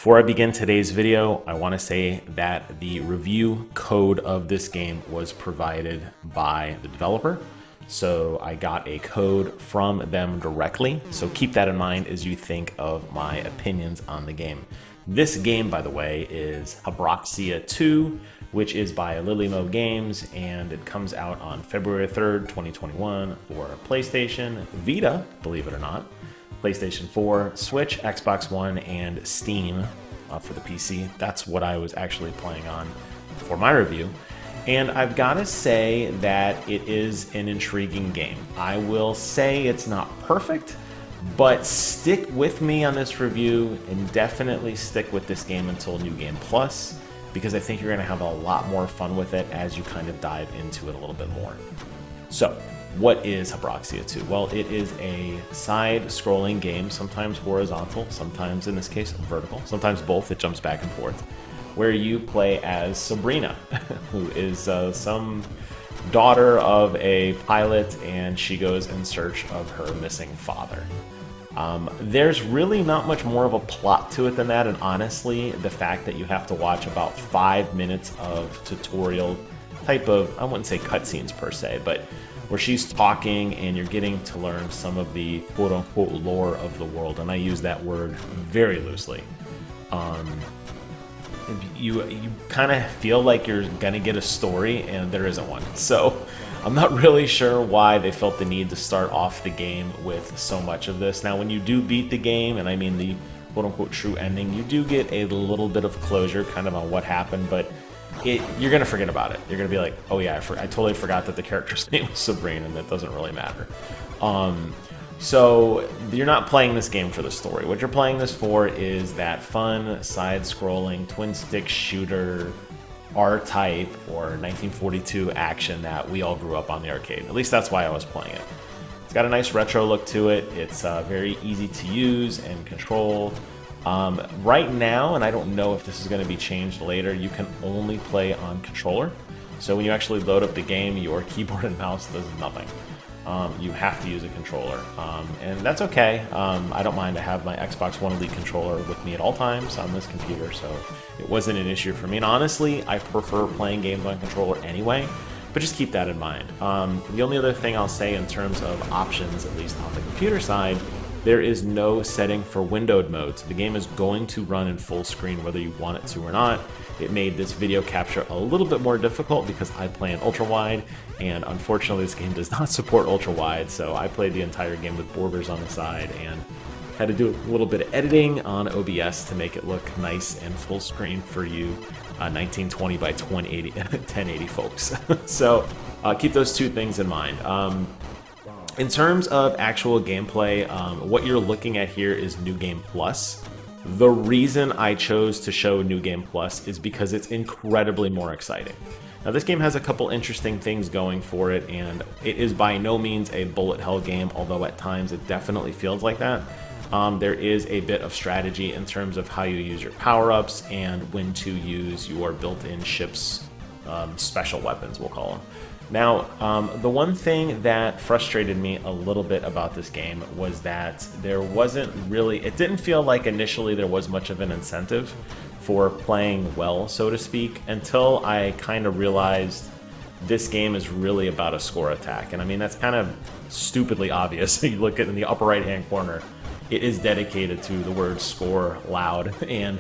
Before I begin today's video, I want to say that the review code of this game was provided by the developer. So I got a code from them directly. So keep that in mind as you think of my opinions on the game. This game, by the way, is Habroxia 2, which is by Lilymo Games, and it comes out on February 3rd, 2021 for PlayStation, Vita, believe it or not, PlayStation 4, Switch, Xbox One, and Steam for the PC. That's what I was actually playing on for my review. And I've got to say that it is an intriguing game. I will say it's not perfect, but stick with me on this review and definitely stick with this game until New Game Plus, because I think you're going to have a lot more fun with it as you kind of dive into it a little bit more. So, what is Habroxia 2? Well, it is a side-scrolling game, sometimes horizontal, sometimes, in this case, vertical, sometimes both. It jumps back and forth, where you play as Sabrina, who is some daughter of a pilot, and she goes in search of her missing father. There's really not much more of a plot to it than that, and honestly, the fact that you have to watch about 5 minutes of tutorial type of, I wouldn't say cutscenes per se, but where she's talking and you're getting to learn some of the quote-unquote lore of the world, and I use that word very loosely. You kind of feel like you're gonna get a story, and there isn't one. So I'm not really sure why they felt the need to start off the game with so much of this. Now, when you do beat the game, and I mean the quote-unquote true ending, you do get a little bit of closure kind of on what happened, but you're gonna forget about it. You're gonna be like, oh yeah, I totally forgot that the character's name was Sabrina, and that doesn't really matter. So you're not playing this game for the story. What you're playing this for is that fun, side-scrolling, twin-stick shooter, R-type, or 1942 action that we all grew up on the arcade. At least that's why I was playing it. It's got a nice retro look to it. It's very easy to use and control. Right now, and I don't know if this is going to be changed later, you can only play on controller. So when you actually load up the game, your keyboard and mouse does nothing. You have to use a controller, and that's okay. I don't mind. I have my Xbox One Elite controller with me at all times on this computer, so it wasn't an issue for me. And honestly, I prefer playing games on controller anyway, but just keep that in mind. The only other thing I'll say in terms of options, at least on the computer side, there is no setting for windowed mode. So the game is going to run in full screen whether you want it to or not. It made this video capture a little bit more difficult because I play in ultra wide, and unfortunately this game does not support ultra wide, so I played the entire game with borders on the side and had to do a little bit of editing on OBS to make it look nice and full screen for you 1920 by 1080 folks. So keep those two things in mind. In terms of actual gameplay, what you're looking at here is New Game Plus. The reason I chose to show New Game Plus is because it's incredibly more exciting. Now, this game has a couple interesting things going for it, and it is by no means a bullet hell game, although at times it definitely feels like that. There is a bit of strategy in terms of how you use your power-ups and when to use your built-in ship's special weapons, we'll call them. Now, the one thing that frustrated me a little bit about this game was that there wasn't really, it didn't feel like initially there was much of an incentive for playing well, so to speak, until I kind of realized this game is really about a score attack. And I mean, that's kind of stupidly obvious. You look at in the upper right-hand corner, it is dedicated to the word score, loud and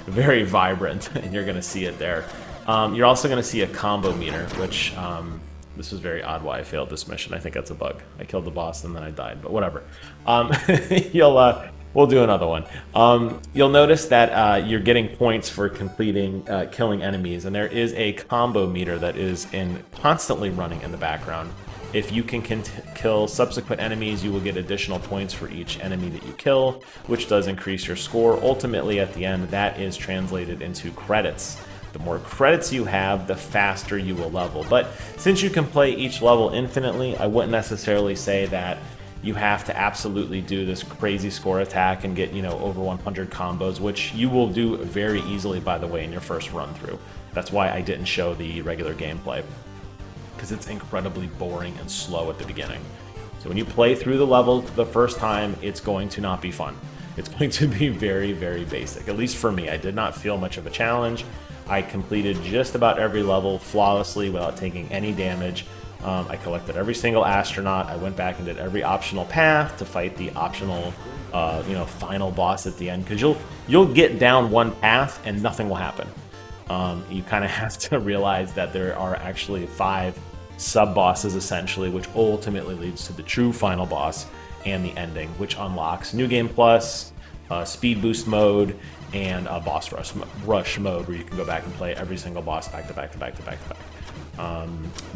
very vibrant, and you're going to see it there. You're also going to see a combo meter, which this was very odd why I failed this mission. I think that's a bug. I killed the boss and then I died, but whatever. We'll do another one. You'll notice that you're getting points for completing killing enemies, and there is a combo meter that is constantly running in the background. If you can kill subsequent enemies, you will get additional points for each enemy that you kill, which does increase your score. Ultimately, at the end, that is translated into credits. The more credits you have, the faster you will level. But since you can play each level infinitely, I wouldn't necessarily say that you have to absolutely do this crazy score attack and get, over 100 combos, which you will do very easily, by the way, in your first run through. That's why I didn't show the regular gameplay, because it's incredibly boring and slow at the beginning. So when you play through the level the first time, it's going to not be fun. It's going to be very, very basic, at least for me. I did not feel much of a challenge. I completed just about every level flawlessly without taking any damage. I collected every single astronaut. I went back and did every optional path to fight the optional, final boss at the end. Because you'll get down one path and nothing will happen. You kind of have to realize that there are actually 5 sub-bosses essentially, which ultimately leads to the true final boss and the ending, which unlocks New Game Plus, Speed Boost mode, and a boss rush mode where you can go back and play every single boss back to back to back to back to back.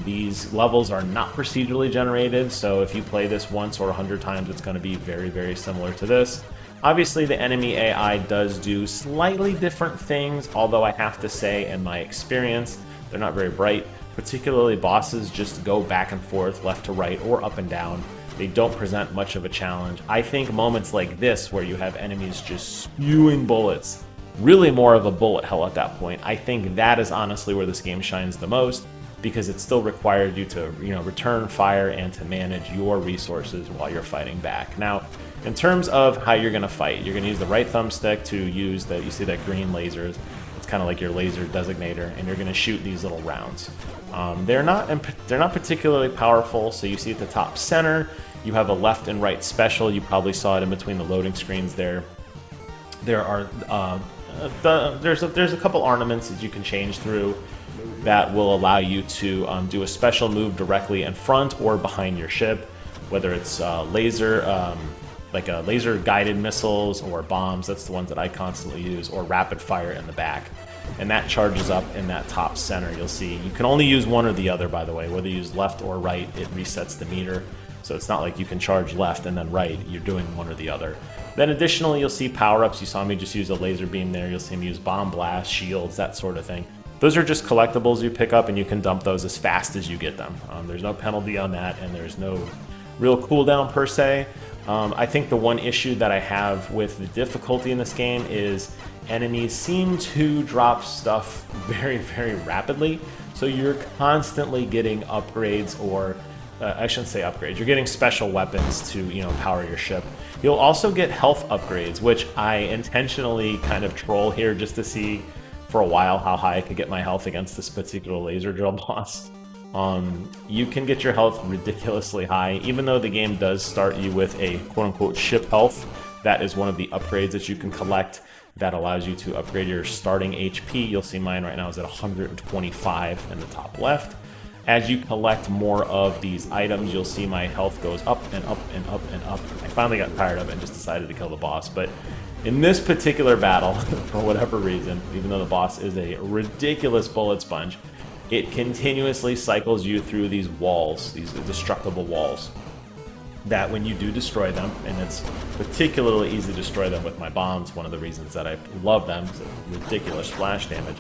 These levels are not procedurally generated, so if you play this once or 100 times, it's going to be very, very similar to this. Obviously, the enemy AI does do slightly different things, although I have to say, in my experience, they're not very bright. Particularly bosses just go back and forth, left to right, or up and down. They don't present much of a challenge. I think moments like this, where you have enemies just spewing bullets, really more of a bullet hell at that point, I think that is honestly where this game shines the most, because it still required you to, return fire and to manage your resources while you're fighting back. Now, in terms of how you're going to fight, you're going to use the right thumbstick to use that. You see that green lasers. It's kind of like your laser designator, and you're going to shoot these little rounds. They're not particularly powerful. So you see at the top center, you have a left and right special. You probably saw it in between the loading screens there. There are there's a couple ornaments that you can change through that will allow you to do a special move directly in front or behind your ship, whether it's laser guided missiles or bombs. That's the ones that I constantly use, or rapid fire in the back. And that charges up in that top center. You'll see you can only use one or the other, by the way. Whether you use left or right, it resets the meter. So it's not like you can charge left and then right. You're doing one or the other. Then additionally, you'll see power-ups. You saw me just use a laser beam there. You'll see me use bomb blast, shields, that sort of thing. Those are just collectibles you pick up, and you can dump those as fast as you get them. There's no penalty on that, and there's no real cooldown per se. I think the one issue that I have with the difficulty in this game is enemies seem to drop stuff very, very rapidly. So you're constantly getting upgrades, or I shouldn't say upgrades. You're getting special weapons to, power your ship. You'll also get health upgrades, which I intentionally kind of troll here just to see for a while how high I could get my health against this particular laser drill boss. You can get your health ridiculously high, even though the game does start you with a quote-unquote ship health. That is one of the upgrades that you can collect that allows you to upgrade your starting HP. You'll see mine right now is at 125 in the top left. As you collect more of these items, you'll see my health goes up and up and up and up. I finally got tired of it and just decided to kill the boss. But in this particular battle, for whatever reason, even though the boss is a ridiculous bullet sponge, it continuously cycles you through these walls, these destructible walls, that when you do destroy them, and it's particularly easy to destroy them with my bombs, one of the reasons that I love them, it's a ridiculous splash damage,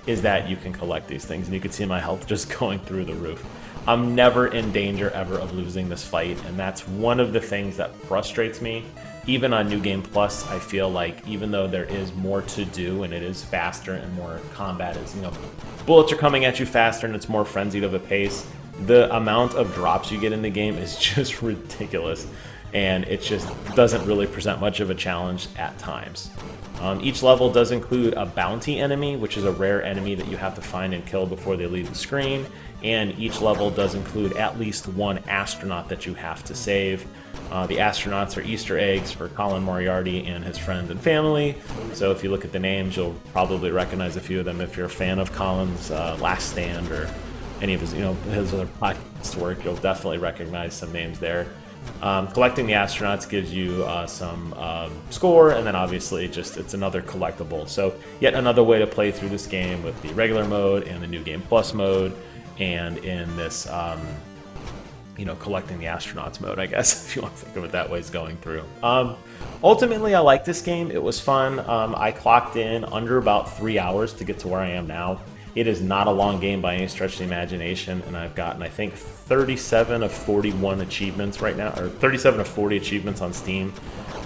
is that you can collect these things, and you can see my health just going through the roof. I'm never in danger ever of losing this fight, and that's one of the things that frustrates me. Even on New Game Plus, I feel like even though there is more to do and it is faster and more combat is, bullets are coming at you faster and it's more frenzied of a pace, the amount of drops you get in the game is just ridiculous, and it just doesn't really present much of a challenge at times. Each level does include a bounty enemy, which is a rare enemy that you have to find and kill before they leave the screen, and each level does include at least one astronaut that you have to save. The astronauts are Easter eggs for Colin Moriarty and his friends and family, so if you look at the names, you'll probably recognize a few of them. If you're a fan of Colin's Last Stand or any of his, his other podcast work, you'll definitely recognize some names there. Collecting the astronauts gives you some score, and then obviously it's another collectible. So yet another way to play through this game with the regular mode and the New Game Plus mode, and in this collecting the astronauts mode, I guess, if you want to think of it that way, is going through. Ultimately, I like this game. It was fun. I clocked in under about 3 hours to get to where I am now. It is not a long game by any stretch of the imagination, and I've gotten, I think, 37 of 41 achievements right now, or 37 of 40 achievements on Steam.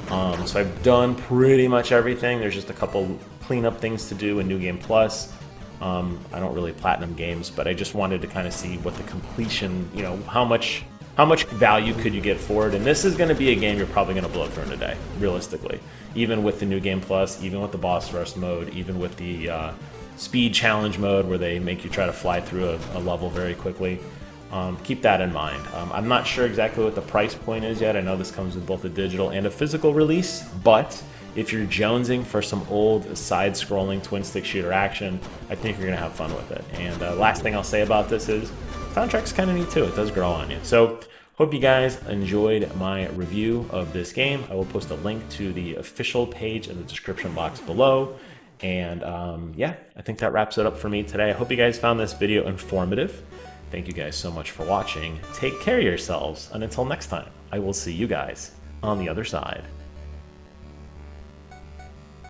So I've done pretty much everything. There's just a couple cleanup things to do in New Game Plus. I don't really platinum games, but I just wanted to kind of see what the completion, how much how much value could you get for it? And this is going to be a game you're probably going to blow through in a day, realistically. Even with the New Game Plus, even with the Boss Rush mode, even with the Speed Challenge mode where they make you try to fly through a level very quickly. Keep that in mind. I'm not sure exactly what the price point is yet. I know this comes with both a digital and a physical release, but if you're jonesing for some old side-scrolling twin-stick shooter action, I think you're going to have fun with it. And last thing I'll say about this is, soundtrack's kind of neat too. It does grow on you. So, hope you guys enjoyed my review of this game. I will post a link to the official page in the description box below. And yeah, I think that wraps it up for me today. I hope you guys found this video informative. Thank you guys so much for watching. Take care of yourselves, and until next time, I will see you guys on the other side.